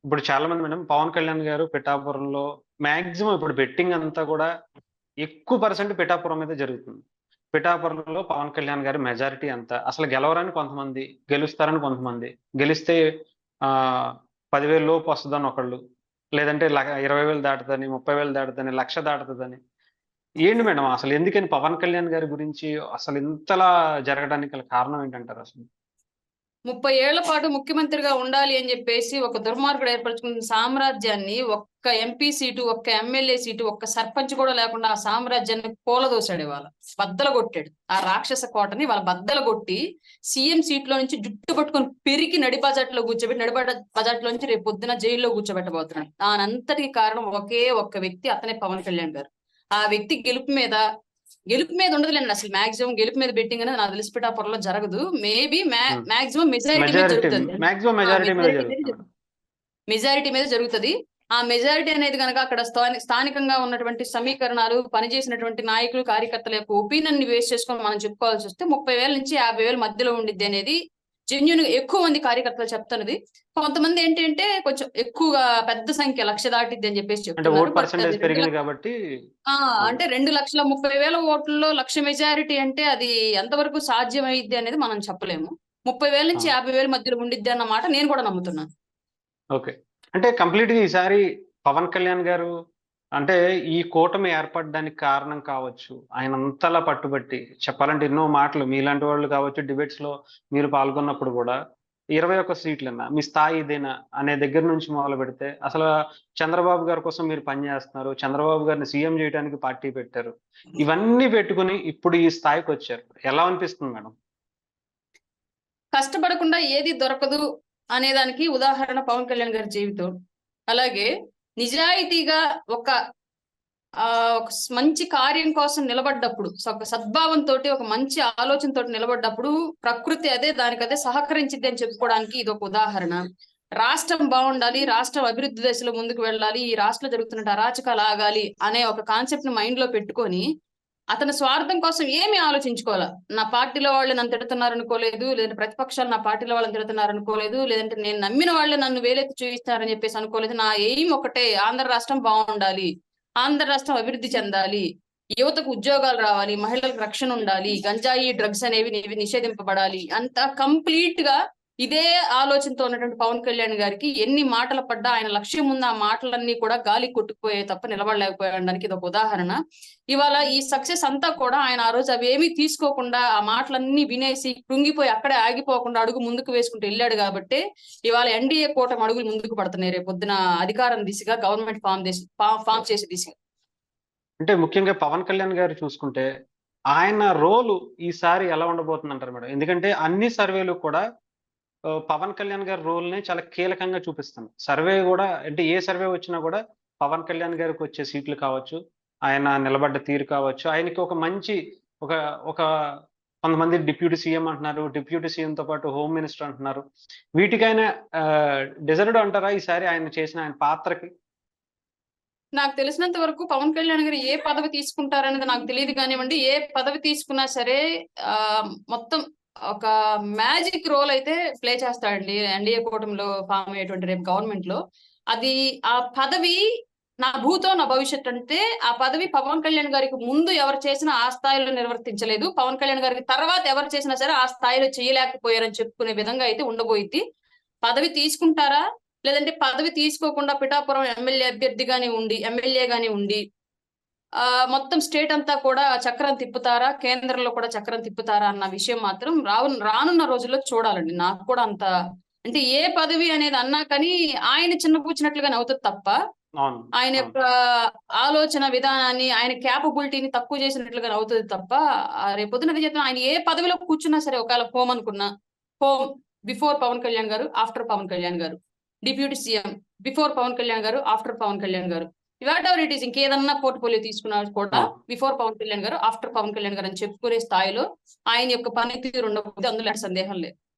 ఇప్పుడు చాలా మంది మేడం పవన్ కళ్యాణ్ గారు పిఠాపురంలో మాక్సిమం ఇప్పుడు బెట్టింగ్ అంతా కూడా ఎక్కువ పర్సెంట్ పిఠాపురం మీద జరుగుతుంది. పిఠాపురంలో పవన్ కళ్యాణ్ గారి మెజారిటీ ఎంత? అసలు గెలవరని కొంతమంది, గెలుస్తారని కొంతమంది. గెలిస్తే 10,000 లోపు వస్తదని ఒకళ్ళు. లేదంటే 20,000 దాటుతదని, 30,000 దాటుతదని, 1,00,000 దాటుతదని. ఏంటి మేడం అసలు ఎందుకని పవన్ కళ్యాణ్ గారి గురించి అసలు ఇంతలా జరగడానికి గల కారణం ఏంటంటారు అసలు? 30 ఏళ్ల పాటు ముఖ్యమంత్రిగా ఉండాలి అని చెప్పేసి ఒక దుర్మార్గుడు ఏర్పరచుకున్న సామ్రాజ్యాన్ని ఒక్క ఎంపీ సీటు, ఒక్క ఎమ్మెల్యే సీటు, ఒక్క సర్పంచ్ కూడా లేకుండా ఆ సామ్రాజ్యాన్ని కూలదోశాడు ఇవాళ. బద్దలగొట్టాడు. ఆ రాక్షస కోటని వాళ్ళ బద్దలగొట్టి సీఎం సీట్లో నుంచి జుట్టు పట్టుకొని పెరికి నడి బజార్లో కూర్చోబెట్టి బజార్లో నుంచి రేపు పొద్దున జైల్లో కూర్చోబెట్టబోతున్నాడు. దానంతటికి కారణం ఒకే ఒక్క వ్యక్తి, అతనే పవన్ కళ్యాణ్ గారు. ఆ వ్యక్తి గెలుపు మీద ఉండదులేండి. అసలు మాక్సిమం గెలుపు మీద బెట్టింగ్ అనేది నాకు తెలిసి పిఠాపురంలో జరగదు. మేబీ మాక్సిమం మెజారిటీ మీద జరుగుతుంది. మాక్సిమం మెజారిటీ మీద జరుగుతుంది. మెజారిటీ మీద జరుగుతుంది. ఆ మెజారిటీ అనేది కనుక అక్కడ స్థానికంగా ఉన్నటువంటి సమీకరణాలు, పనిచేసినటువంటి నాయకులు, కార్యకర్తల యొక్క ఒపీనియన్ ని బేస్ చేసుకొని మనం చెప్పుకోవాల్సి వస్తే 30,000 నుంచి 50,000 మధ్యలో ఉండిద్ది అనేది జెన్యూన్ ఎక్కువ మంది కార్యకర్తలు చెప్తున్నది. కొంతమంది ఏంటంటే కొంచెం ఎక్కువగా పెద్ద సంఖ్య 1,00,000 దాటిద్ది అని చెప్పేసి చెప్తున్నారు. అంటే 2,30,000 ఓట్లలో 1,00,000 మెజారిటీ అంటే అది ఎంతవరకు సాధ్యమైద్ది అనేది మనం చెప్పలేము. 30,000 నుంచి 50,000 మధ్యలో ఉండిద్ది అన్న మాట నేను కూడా నమ్ముతున్నాను. ఓకే. అంటే కంప్లీట్‌గా ఈసారి పవన్ కళ్యాణ్ గారు అంటే ఈ కూటమి ఏర్పడడానికి కారణం కావచ్చు. ఆయన అంతలా పట్టుబట్టి చెప్పాలంటే ఎన్నో మాటలు మీలాంటి వాళ్ళు కావచ్చు డిబేట్స్‌లో మీరు పాల్గొన్నప్పుడు గూడా 21 సీట్లన్నా మీ స్థాయి ఇదేనా అనే దగ్గర నుంచి మొదలుపెడితే అసలు చంద్రబాబు గారి కోసం మీరు పనిచేస్తున్నారు. చంద్రబాబు గారిని సీఎం చేయడానికి పార్టీ పెట్టారు. ఇవన్నీ పెట్టుకొని ఇప్పుడు ఈ స్థాయికొచ్చారు. ఎలా అనిపిస్తుంది మేడం? కష్టపడకుండా ఏది దొరకదు అనేదానికి ఉదాహరణ పవన్ కళ్యాణ్ గారి జీవితం. అలాగే నిజాయితీగా ఒక మంచి కార్యం కోసం నిలబడ్డప్పుడు, ఒక సద్భావంతోటి, ఒక మంచి ఆలోచనతోటి నిలబడ్డప్పుడు ప్రకృతి దానికదే సహకరించిద్ది అని చెప్పుకోవడానికి ఇదొక ఉదాహరణ. రాష్ట్రం బాగుండాలి, రాష్ట్రం అభివృద్ధి దశలో ముందుకు వెళ్ళాలి, ఈ రాష్ట్రంలో జరుగుతున్న అరాచకాలు ఆగాలి అనే ఒక కాన్సెప్ట్ ని మైండ్ లో పెట్టుకొని అతని స్వార్థం కోసం ఏమి ఆలోచించుకోవాలా. నా పార్టీలో వాళ్ళు నన్ను తిడుతున్నారనుకోలేదు, లేదంటే ప్రతిపక్షాలు నా పార్టీలో వాళ్ళని తిడుతున్నారనుకోలేదు, లేదంటే నేను నమ్మిన వాళ్ళు నన్ను వేలెత్తి చూపిస్తారని చెప్పేసి అనుకోలేదు. నా ఎయిమ్ ఒకటే, ఆంధ్ర రాష్ట్రం బాగుండాలి, ఆంధ్ర రాష్ట్రం అభివృద్ధి చెందాలి, యువతకు ఉద్యోగాలు రావాలి, మహిళలకు రక్షణ ఉండాలి, గంజాయి డ్రగ్స్ అనేవి నిషేధింపబడాలి. అంత కంప్లీట్ గా ఇదే ఆలోచనతో ఉన్నటువంటి పవన్ కళ్యాణ్ గారికి ఎన్ని మాటలు పడ్డా ఆయన లక్ష్యం ఉన్న ఆ మాటలన్నీ కూడా గాలి కొట్టుకుపోయే తప్ప నిలబడలేకపోయడానికి ఇది ఒక ఉదాహరణ. ఇవాళ ఈ సక్సెస్ అంతా కూడా ఆయన ఆ రోజు అవి ఏమీ తీసుకోకుండా ఆ మాటలన్నీ వినేసి కృంగిపోయి అక్కడే ఆగిపోకుండా అడుగు ముందుకు వేసుకుంటూ వెళ్ళాడు కాబట్టి ఇవాళ ఎన్డీఏ కూటమి అడుగులు ముందుకు పడుతున్నాయి రేపు పొద్దున అధికారం దిశగా, గవర్నమెంట్ ఫామ్ చేసే దిశగా. అంటే ముఖ్యంగా పవన్ కళ్యాణ్ గారు చూసుకుంటే ఆయన రోలు ఈసారి ఎలా ఉండబోతుంది అంటారు మేడం? ఎందుకంటే అన్ని సర్వేలు కూడా పవన్ కళ్యాణ్ గారి రోల్‌ని చాలా కీలకంగా చూపిస్తుంది. సర్వే గూడా అంటే ఏ సర్వే వచ్చినా గూడా పవన్ కళ్యాణ్ గారికొచ్చే సీట్లు కావచ్చు, ఆయన నిలబడ్డ తీరు కావచ్చు, ఆయనకి ఒక మంచి ఒక ఒక కొంతమంది డిప్యూటీ సీఎం అంటున్నారు. డిప్యూటీ సీఎంతో పాటు హోమ్ మినిస్టర్ అంటున్నారు. వీటికైనా డిజర్వ్డ్ అంటారా ఈసారి ఆయన చేసిన ఆయన పాత్రకి? నాకు తెలిసినంత వరకు పవన్ కళ్యాణ్ గారు ఏ పదవి తీసుకుంటారనేది నాకు తెలియదు కానివ్వండి. ఏ పదవి తీసుకున్నా సరే మొత్తం ఒక మ్యాజిక్ రోల్ అయితే ప్లే చేస్తాడండి. ఎన్‌డీఏ కూటమిలో ఫార్మ్ అయ్యేటువంటి రేపు గవర్నమెంట్‌లో. అది ఆ పదవి నా భూతో నా భవిష్యత్తు అంటే ఆ పదవి పవన్ కళ్యాణ్ గారికి ముందు ఎవరు చేసినా ఆ స్థాయిలో నిర్వర్తించలేదు. పవన్ కళ్యాణ్ గారికి తర్వాత ఎవరు చేసినా సరే ఆ స్థాయిలో చేయలేకపోయారని చెప్పుకునే విధంగా అయితే ఉండబోయిద్ది. పదవి తీసుకుంటారా? లేదంటే పదవి తీసుకోకుండా పిఠాపురం ఎమ్మెల్యే గాని ఉండి మొత్తం స్టేట్ అంతా కూడా చక్రం తిప్పుతారా? కేంద్రంలో కూడా చక్రం తిప్పుతారా? అన్న విషయం మాత్రం రానున్న రోజుల్లో చూడాలండి. నాకు కూడా అంత అంటే ఏ పదవి అనేది అన్నా కానీ ఆయన చిన్నబుచ్చినట్లుగానే అవుతది తప్ప, అవును. ఆయన అవును. యొక్క ఆలోచన విధానాన్ని, ఆయన కేపబిలిటీని తక్కువ చేసినట్లుగానే అవుతది తప్ప, రేపొద్దున అదే చెప్తున్నా, ఆయన ఏ పదవిలో కూర్చున్నా సరే ఒకవేళ హోమ్ అనుకున్నా, హోమ్ బిఫోర్ పవన్ కళ్యాణ్ గారు, ఆఫ్టర్ పవన్ కళ్యాణ్ గారు. Deputy CM before Pawan Kalyan గారు, ఆఫ్టర్ పవన్ కళ్యాణ్ గారు. వాటెవర్ ఇట్ ఈస్ ఇంకేదన్నా పోర్ట్‌ఫోలియో తీసుకున్నా కూడా అవును. బిఫోర్ పవన్ కళ్యాణ్ గారు, ఆఫ్టర్ పవన్ కళ్యాణ్ గారు అని చెప్పుకునే స్థాయిలో ఆయన యొక్క పనితీరు ఉండకపోతే అందులో సందేహం లేదు.